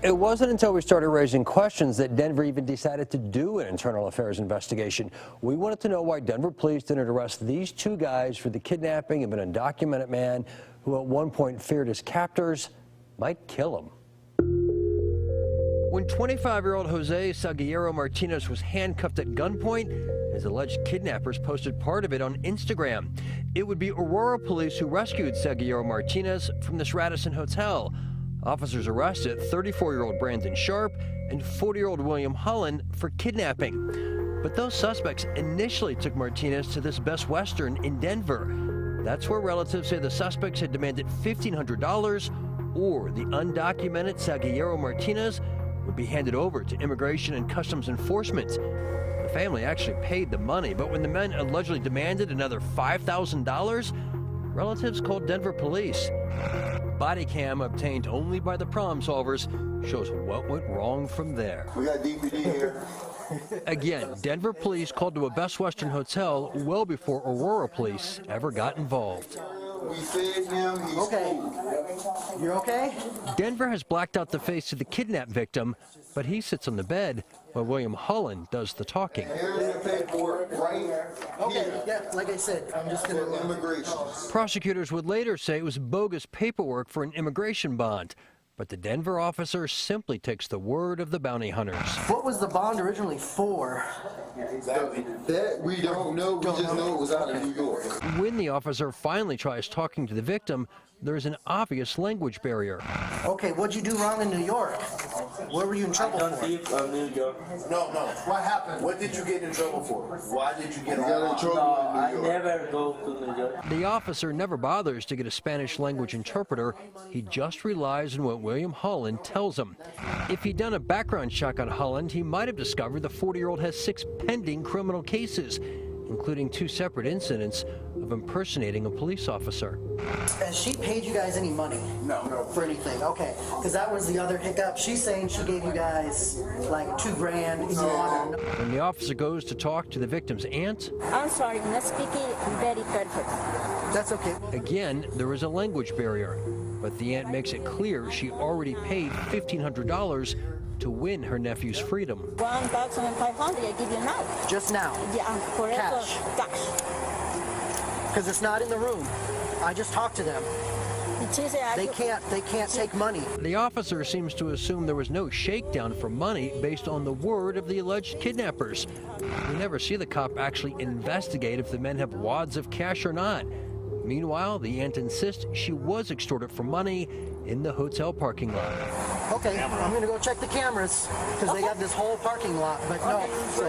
It wasn't until we started raising questions that Denver even decided to do an internal affairs investigation. We wanted to know why Denver police didn't arrest these two guys for the kidnapping of an undocumented man who at one point feared his captors might kill him. When 25-year-old Jose Salguero Martinez was handcuffed at gunpoint, his alleged kidnappers posted part of it on Instagram. It would be Aurora police who rescued Salguero Martinez from this Radisson hotel. Officers arrested 34-year-old Brandon Sharp and 40-year-old William Holland for kidnapping. But those suspects initially took Martinez to this Best Western in Denver. That's where relatives say the suspects had demanded $1,500 or the undocumented Salguero Martinez would be handed over to Immigration and Customs Enforcement. The family actually paid the money, but when the men allegedly demanded another $5,000, relatives called Denver police. Body cam obtained only by the problem solvers shows what went wrong from there. We got DVD here. Again, Denver police called to a Best Western hotel well before Aurora police ever got involved. We fed him. He's okay. You're okay? Denver has blacked out the face of the kidnapped victim, but he sits on the bed while William Holland does the talking. Here's the paperwork right here. Okay, yeah, like I said, I'm just going to... Immigration. Prosecutors would later say it was bogus paperwork for an immigration bond, but the Denver officer simply takes the word of the bounty hunters. What was the bond originally for? That we don't know. We just know it was out of New York. When the officer finally tries talking to the victim, there's an obvious language barrier. Okay, what'd you do wrong in New York? What were you in trouble for? New York. No. What happened? What did you get in trouble for? Why did you get in trouble in New York? I never go to New York. The officer never bothers to get a Spanish language interpreter. He just relies on what William Holland tells him. If he'd done a background check on Holland, he might have discovered the 40-year-old has 6 pending criminal cases, including 2 separate incidents of impersonating a police officer. Has she paid you guys any money? No. For anything? Okay, because that was the other hiccup. She's saying she gave you guys like $2 grand and you wanted to... When the officer goes to talk to the victim's aunt, I'm sorry, not speaking very perfect. That's okay. again, there is a language barrier, but the aunt makes it clear she already paid $1,500 to win her nephew's freedom. 1,500 I give you now. Just now? Yeah, for Cash. Cash. Because it's not in the room. I just talked to them. They can't take money. The officer seems to assume there was no shakedown for money based on the word of the alleged kidnappers. We never see the cop actually investigate if the men have wads of cash or not. Meanwhile, the aunt insists she was extorted for money in the hotel parking lot. Okay, I'm going to go check the cameras because they got this whole parking lot, but no. So,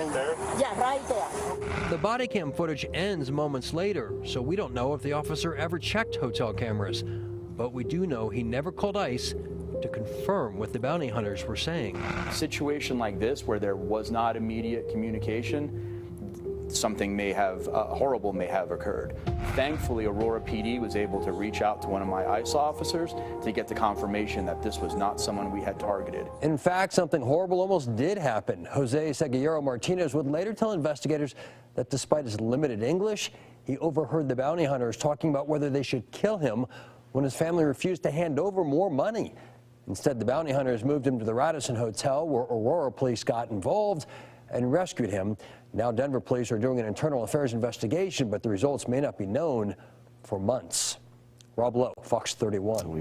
Yeah, right there. The body cam footage ends moments later, so we don't know if the officer ever checked hotel cameras. But we do know he never called ICE to confirm what the bounty hunters were saying. A situation like this where there was not immediate communication, something horrible may have occurred. Thankfully, Aurora PD was able to reach out to one of my ICE officers to get the confirmation that this was not someone we had targeted. In fact, something horrible almost did happen. Jose Salguero Martinez would later tell investigators that despite his limited English, he overheard the bounty hunters talking about whether they should kill him when his family refused to hand over more money. Instead, the bounty hunters moved him to the Radisson Hotel, where Aurora police got involved and rescued him. Now Denver police are doing an internal affairs investigation, but the results may not be known for months. Rob Lowe, Fox 31.